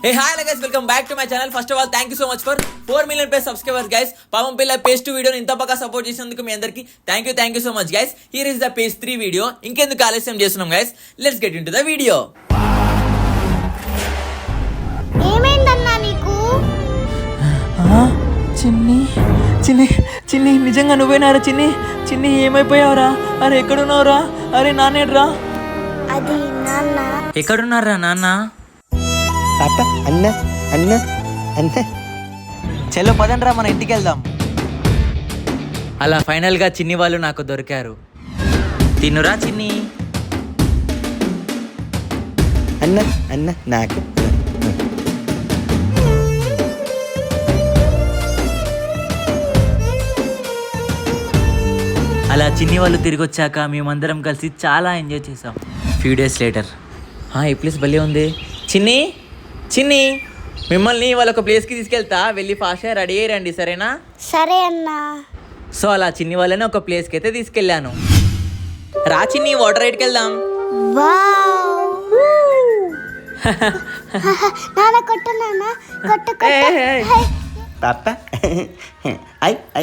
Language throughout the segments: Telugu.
Hey hi guys, welcome back to my channel. First of all, thank you so much for 4 million plus subscribers guys. పాపం పిల్ల పేజ్ 2 వీడియోని ఇంత బాగా సపోర్ట్ చేసినందుకు మీ అందరికి thank you so much guys. Here is the page 3 video. ఇంకెందుకు ఆలస్యం చేస్తున్నాం guys. Let's get into the video. ఏమైందన్నా నీకు? చిన్ని నిజంగా నువ్వేనారా చిన్ని ఏమైపోయావురా? అరే ఎక్కడున్నావురా? అరే నాన్నేడ్రా? అది నాన్న. ఎక్కడున్నారా నాన్న? పాప అన్న చలో పదండ్రా మన ఇంటికి వెళ్దాం. అలా ఫైనల్గా చిన్ని వాళ్ళు నాకు దొరికారు. తిన్నురా చిన్ని. అన్న నాకు అలా చిన్ని వాళ్ళు తిరిగి వచ్చాక మేమందరం కలిసి చాలా ఎంజాయ్ చేసాం. Few days later. ఈ ప్లేస్ భలే ఉంది. చిన్ని మిమ్మల్ని వాళ్ళ ఒక ప్లేస్కి తీసుకెళ్తా, వెళ్ళి ఫాస్ట్గా రెడీ అయ్యి రండి సరేనా? సరే అన్నా. సో అలా చిన్ని వాళ్ళని ఒక ప్లేస్కి అయితే తీసుకెళ్ళాను. రా చిన్ని, వాటర్ రైడ్కి వెళ్దాం. నాన్న కొట్టు, నాన్న కొట్టు. పాప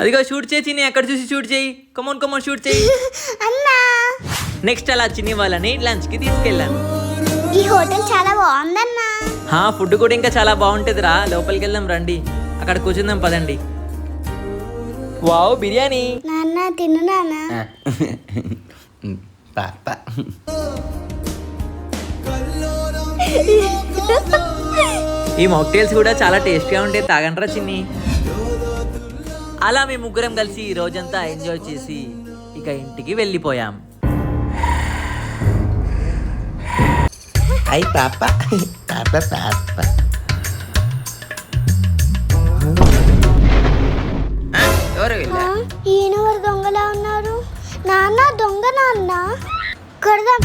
అదిగో షూట్ చేయి చిన్ని, అక్కడ చూసి షూట్ చేయి. కమోన్ షూట్ చేయి అన్నా. నెక్స్ట్ అలా చిన్ని వాళ్ళని లంచ్కి తీసుకెళ్ళాను. ఈ హోటల్ చాలా బాగుందన్నా. ఫుడ్ కూడా ఇంకా చాలా బాగుంటుందిరా, లోపలికి వెళ్దాం రండి. అక్కడ కూర్చుందాం పదండి. వావ్ బిర్యానీ. నాన్న తిను నాన్న. పాప ఈ మాక్టైల్స్ కూడా చాలా టేస్టీగా ఉంటాయి, తాగండ్రా చిన్ని. అలా మేము ముగ్గురం కలిసి ఈ రోజంతా ఎంజాయ్ చేసి ఇక ఇంటికి వెళ్ళిపోయాం. పాప ఈయనెవరు దొంగలా ఉన్నారు? నాన్న దొంగ నాన్న. కొడదాం.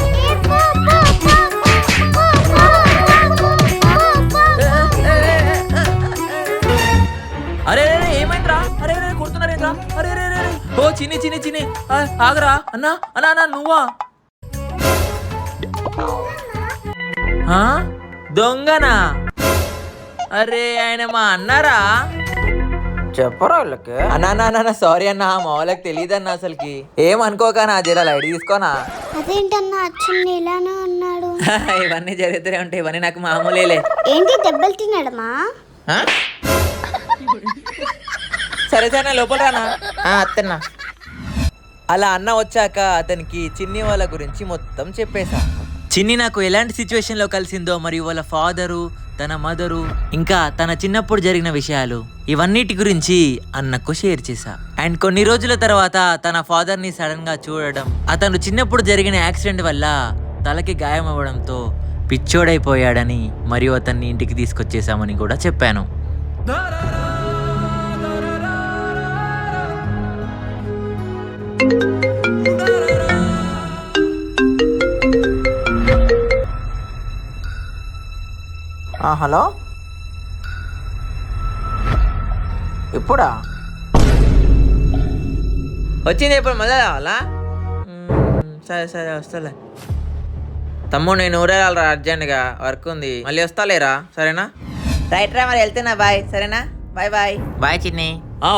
అరే ఏమైందిరా? అరే కొడుతున్నారేంద్రా? అరే ఓ చిన్ని ఆగరా. అన్నా నువ్వా? దొంగనా? అరే ఆయన మా అన్నారా? చెప్పరా వాళ్ళకి? అన్నా సారీ అన్నా, మా వాళ్ళకి తెలియదు అన్న అసలుకి. ఏమనుకోకనా, జర లైట్ తీసుకోనా. అదేంటన్నా అచ్చుని ఇలానే ఉన్నాడు? ఇవన్నీ జరుగుతూనే ఉంటాయి, ఇవన్నీ నాకు మామూలేలే. ఏంటి దెబ్బలు తినడమా? సరే లోపల రానా. అత్తన్నా. అలా అన్న వచ్చాక అతనికి చిన్ని వాళ్ళ గురించి మొత్తం చెప్పేశా. చిన్ని నాకు ఎలాంటి సిచ్యువేషన్లో కలిసిందో, మరియు వాళ్ళ ఫాదరు, తన మదరు, ఇంకా తన చిన్నప్పుడు జరిగిన విషయాలు, ఇవన్నిటి గురించి అన్నకు షేర్ చేశా. అండ్ కొన్ని రోజుల తర్వాత తన ఫాదర్ని సడన్గా చూడడం, అతను చిన్నప్పుడు జరిగిన యాక్సిడెంట్ వల్ల తలకి గాయం అవ్వడంతో పిచ్చోడైపోయాడని, మరియు అతన్ని ఇంటికి తీసుకొచ్చేసామని కూడా చెప్పాను. హలో, ఇప్పుడా వచ్చింది? ఇప్పుడు మళ్ళీ రావాలా? సరే వస్తాలే తమ్ముడు, నేను ఊరేళ్ళరా, అర్జెంట్గా వర్క్ ఉంది, మళ్ళీ వస్తాలేరా సరేనా? రైట్ రా, మరి వెళ్తేనా? బాయ్ సరేనా? బాయ్ చిన్ని.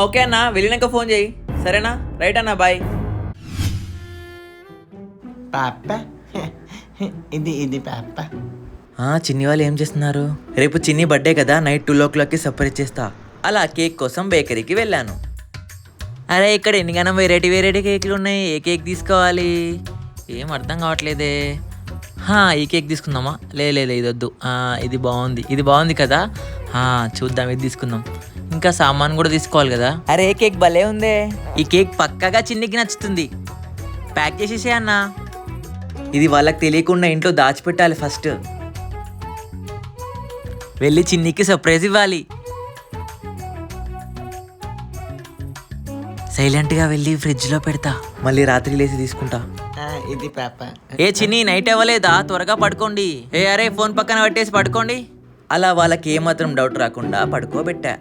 ఓకే అన్న, వెళ్ళినాక ఫోన్ చేయి సరేనా? రైట్ అన్న, బాయ్. పాప ఇది పాప. చిన్ని వాళ్ళు ఏం చేస్తున్నారు? రేపు చిన్ని బర్త్డే కదా, నైట్ 2 o'clockకి సర్ప్రైజ్ చేస్తా. అలా కేక్ కోసం బేకరీకి వెళ్ళాను. అరే ఇక్కడ ఎన్నిగానో వెరైటీ కేకులు ఉన్నాయి, ఏ కేక్ తీసుకోవాలి ఏం అర్థం కావట్లేదే. ఈ కేక్ తీసుకుందామా? లేదు ఇది వద్దు. ఇది బాగుంది కదా, చూద్దాం, ఇది తీసుకుందాం. ఇంకా సామాన్ కూడా తీసుకోవాలి కదా. అరే ఏ కేక్ భలే ఉందే, ఈ కేక్ పక్కాగా చిన్నికి నచ్చుతుంది. ప్యాక్ చేసేసే అన్న. ఇది వాళ్ళకి తెలియకుండా ఇంట్లో దాచిపెట్టాలి. ఫస్ట్ వెళ్ళి చిన్నికి సర్ప్రైజ్ ఇవ్వాలి. సైలెంట్గా వెళ్ళి ఫ్రిడ్జ్లో పెడతా, మళ్ళీ రాత్రి లేసి తీసుకుంటా. ఇది పాప. చిన్ని నైట్ అవ్వలేదా? త్వరగా పడుకోండి. అరే ఫోన్ పక్కన పెట్టేసి పడుకోండి. అలా వాళ్ళకి ఏమాత్రం డౌట్ రాకుండా పడుకోబెట్టా.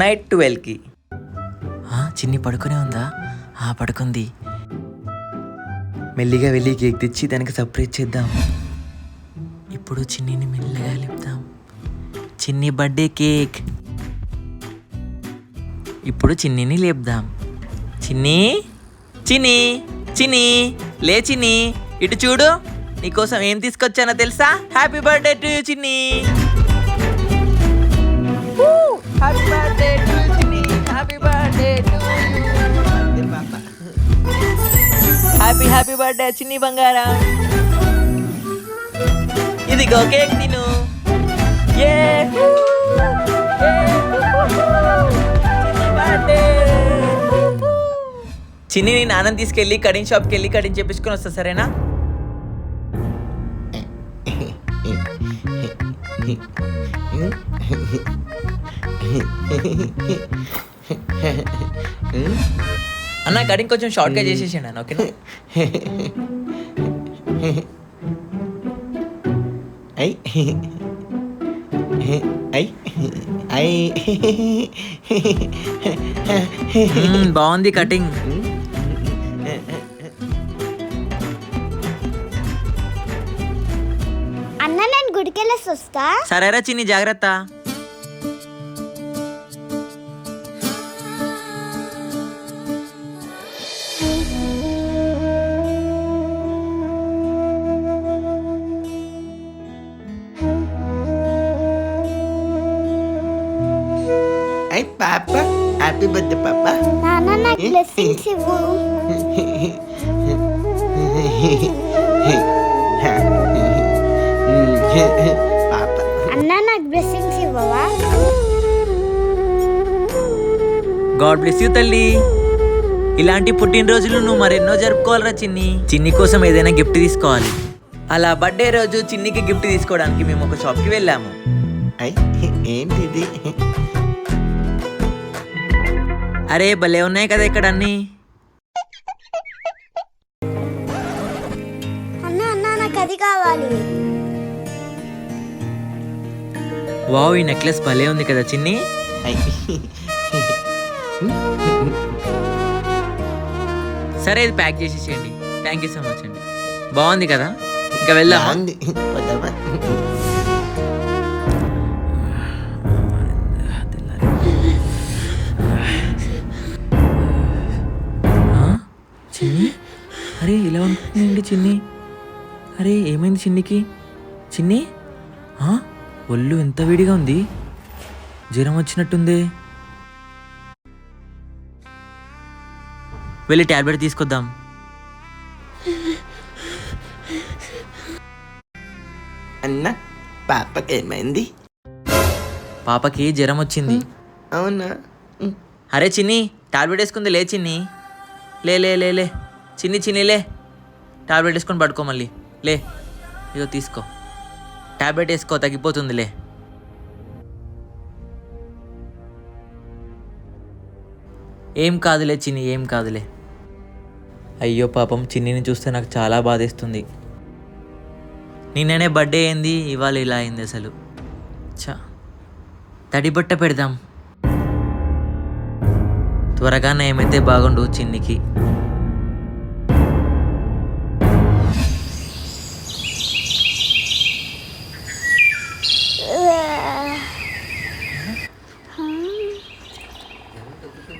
నైట్ 12కి చిన్ని పడుకునే ఉందా? పడుకుంది. మెల్లిగా వెళ్ళి కేక్ తెచ్చి దానికి సర్ప్రైజ్ చేద్దాం. ఇప్పుడు చిన్నిని మెల్లగా లేపుదాం. చిన్ని బర్త్డే కేక్. ఇప్పుడు చిన్నిని లేపుదాం. చిన్ని చిన్ని చిన్ని లే చిన్ని, ఇటు చూడు, నీకోసం ఏం తీసుకొచ్చానో తెలుసా? హ్యాపీ బర్త్డే టు యూ చిన్ని. హ్యాపీ బర్త్డే టు యూ చిన్ని. Happy birthday to you. పాప హ్యాపీ హ్యాపీ బర్త్డే చిన్ని బంగారం. ఇదిగో కేక్ తిను. ఏ చిన్ని నీ నాన్నని తీసుకెళ్ళి కటింగ్ షాప్కి వెళ్ళి కటింగ్ చేపించుకొని వస్తా, సరేనా? అన్న కటింగ్ కొంచెం షార్ట్గా చేసేసాను అన్న, ఓకేనా? ఐ ఐ ఐ బాగుంది కటింగ్. అన్న నేను గుడికి వెళ్ళేసి వస్తా. సరేరా చిన్ని, జాగ్రత్త. ఐ పాప హ్యాపీ బర్త్డే పాప. నాన్న నాకు బ్లెస్సింగ్స్ ఇవ్వు. పాప అన్న నాకు బ్లెస్సింగ్స్ ఇవ్వవా? గాడ్ బ్లెస్ యూ తల్లి. ఇలాంటి పుట్టినరోజులు నువ్వు మరెన్నో జరుపుకోవాలరా చిన్ని. చిన్ని కోసం ఏదైనా గిఫ్ట్ తీసుకోవాలి. అలా బర్త్డే రోజు చిన్నికి గిఫ్ట్ తీసుకోవడానికి మేము ఒక షాప్కి వెళ్ళాము. ఐ ఏంటి ఇది? అరే భలే ఉన్నాయి కదా ఇక్కడ అన్నీ. అన్న అన్న నాకు అది కావాలి. వావ్, ఈ నెక్లెస్ భలే ఉంది కదా చిన్ని. ఐ సరే ఇది ప్యాక్ చేసేసేయండి. థ్యాంక్ యూ సో మచ్ అండి. బాగుంది కదా, ఇంకా వెళ్దామా? బాగుంది. వద్దామా? చిన్ని, అరే ఇలా ఉంటుందండి చిన్ని. అరే ఏమైంది చిన్నికి? చిన్ని, ఒళ్ళు ఎంత వేడిగా ఉంది, జ్వరం వచ్చినట్టుంది. వెళ్ళి టాబ్లెట్ తీసుకొద్దాం. అన్న పాపకి ఏమైంది? పాపకి జ్వరం వచ్చింది. అవునా? అరే చిన్ని, టాబ్లెట్ వేసుకుంది. లే చిన్ని, లే లే లే లే చిన్ని చిన్ని లే. టాబ్లెట్ వేసుకొని పడుకో మళ్ళీ. లే, ఇదో తీసుకో, టాబ్లెట్ వేసుకో, తగ్గిపోతుందిలే. ఏం కాదులే చిన్ని, ఏం కాదులే. అయ్యో పాపం చిన్నిని చూస్తే నాకు చాలా బాధేస్తుంది. నిన్ననే బర్త్డే అయింది, ఇవాళ ఇలా అయింది అసలు. చా, తడి బట్ట పెడదాం. త్వరగా ఏమైతే బాగుండు చిన్నికి.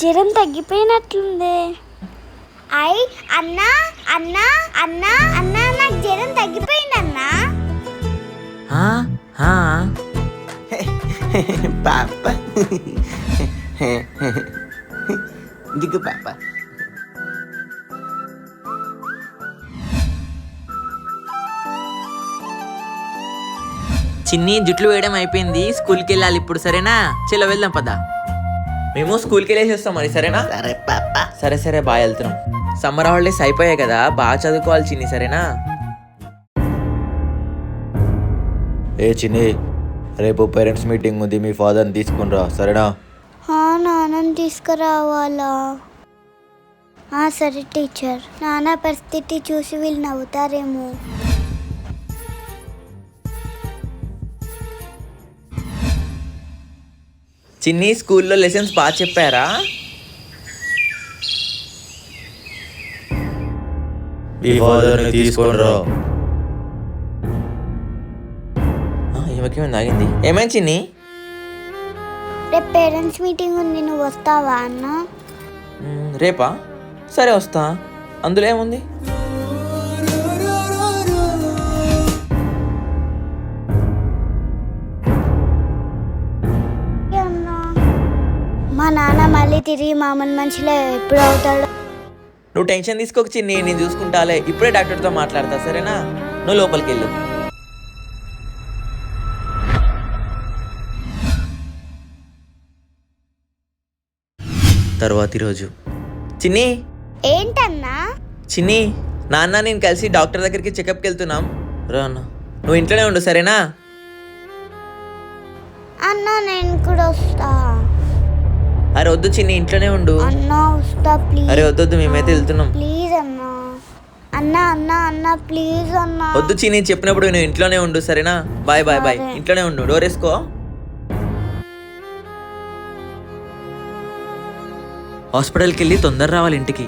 జ్వరం తగ్గిపోయినట్లుంది. ఐ అన్నా అన్నా అన్నా అన్నా నాకు జ్వరం తగ్గిపోయిందన్నా. పాప దిగు పాప. చిన్ని జుట్లు వేయడం అయిపోయింది, స్కూల్కి వెళ్ళాలి ఇప్పుడు, సరేనా? చలో వెళ్దాం పద. మేము స్కూల్కి వెళ్ళేసి వస్తాం మరి, సరేనా? సరే పాప. సరే సరే, బాగా వెళ్తున్నాం. సమ్మర్ హాలిడేస్ అయిపోయాయి కదా, బాగా చదువుకోవాలి చిన్ని, సరేనా? ఏ చిన్ని, రేపు పేరెంట్స్ మీటింగ్ ఉంది, మీ ఫాదర్ని తీసుకుని రా, సరేనా? నాన్నని తీసుకురావాలా? సరే టీచర్. నాన్న పరిస్థితి చూసి వీళ్ళు నవ్వుతారేమో. చిన్ని, స్కూల్లో లెసన్స్ బాగా చెప్పారా? మీ ఫాదర్ని తీసుకొని రా. ఈమెకేమైంది ఆగింది? ఏమైంది చిన్ని? రేపు పేరెంట్స్ మీటింగ్ ఉంది, నువ్వు వస్తావా అన్న? రేపా? సరే వస్తా, అందులో ఏముంది? అన్నా, మా నాన్న మళ్ళీ తిరిగి మామూలు మనిషిలో ఎప్పుడు అవుతాడు? నువ్వు టెన్షన్ తీసుకోక చిన్ని, నేను చూసుకుంటాలే. ఇప్పుడే డాక్టర్తో మాట్లాడతా, సరేనా? నువ్వు లోపలికి వెళ్ళు. తర్వాతి రోజు చిన్ని, ఏంటన్నా? చిన్ని, నాన్న నేను కలిసి డాక్టర్ దగ్గరికి చెకప్కి వెళ్తున్నాం. రా అన్న, నువ్వు ఇంట్లోనే ఉండు, సరేనా? అన్న నేను కూడా వస్తా. అరే వద్దు చిన్ని, ఇంట్లోనే ఉండు. అన్న వస్తా ప్లీజ్. అరే వద్దొద్దు, మేమైతే వెళ్తున్నాం. ప్లీజ్ అన్న. అన్న అన్న అన్న ప్లీజ్ అన్న. వద్దు చిన్ని, చెప్పినప్పుడు నువ్వు ఇంట్లోనే ఉండు, సరేనా? Bye bye bye. సరే. ఇంట్లోనే ఉండు, డోర్ వేసుకో. హాస్పిటల్కి వెళ్ళి తొందర రావాలి ఇంటికి.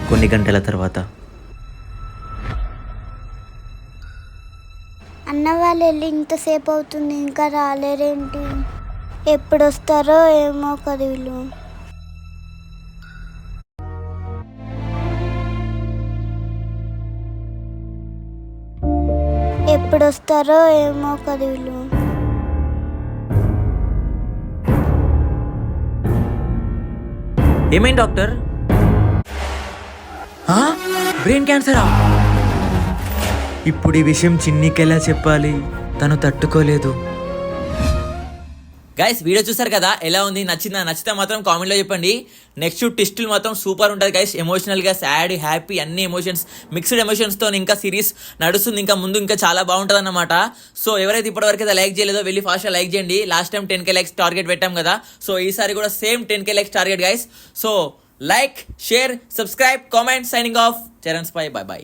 కొన్ని గంటల తర్వాత అన్న వాళ్ళు వెళ్ళి ఇంతసేపు అవుతుంది, ఇంకా రాలేరేంటి? ఎప్పుడు వస్తారో ఏమో కదా వీళ్ళు. ఎప్పుడు వస్తారో ఏమో కదా వీళ్ళు. ఏమైంది డాక్టర్? బ్రెయిన్ క్యాన్సరా? ఇప్పుడు ఈ విషయం చిన్నికి ఎలా చెప్పాలి? తను తట్టుకోలేదు. గైస్, వీడియో చూసారు కదా, ఎలా ఉంది? నచ్చిందా? నచ్చితే మాత్రం కామెంట్లో చెప్పండి. నెక్స్ట్ ట్విస్టులు మాత్రం సూపర్ ఉంటుంది గైస్. ఎమోషనల్గా సాడ్, హ్యాపీ, అన్ని ఎమోషన్స్, మిక్స్డ్ ఎమోషన్స్తో ఇంకా సిరీస్ నడుస్తుంది. ఇంకా ముందు ఇంకా చాలా బాగుంటుంది అన్నమాట. సో ఎవరైతే ఇప్పటివరకు అయితే లైక్ చేయలేదో వెళ్ళి ఫాస్ట్గా లైక్ చేయండి. Last time 10K likes target పెట్టాం కదా, సో ఈసారి కూడా same 10K likes target guys. So like, share, subscribe, comment. Signing off, Charan spy. Bye bye.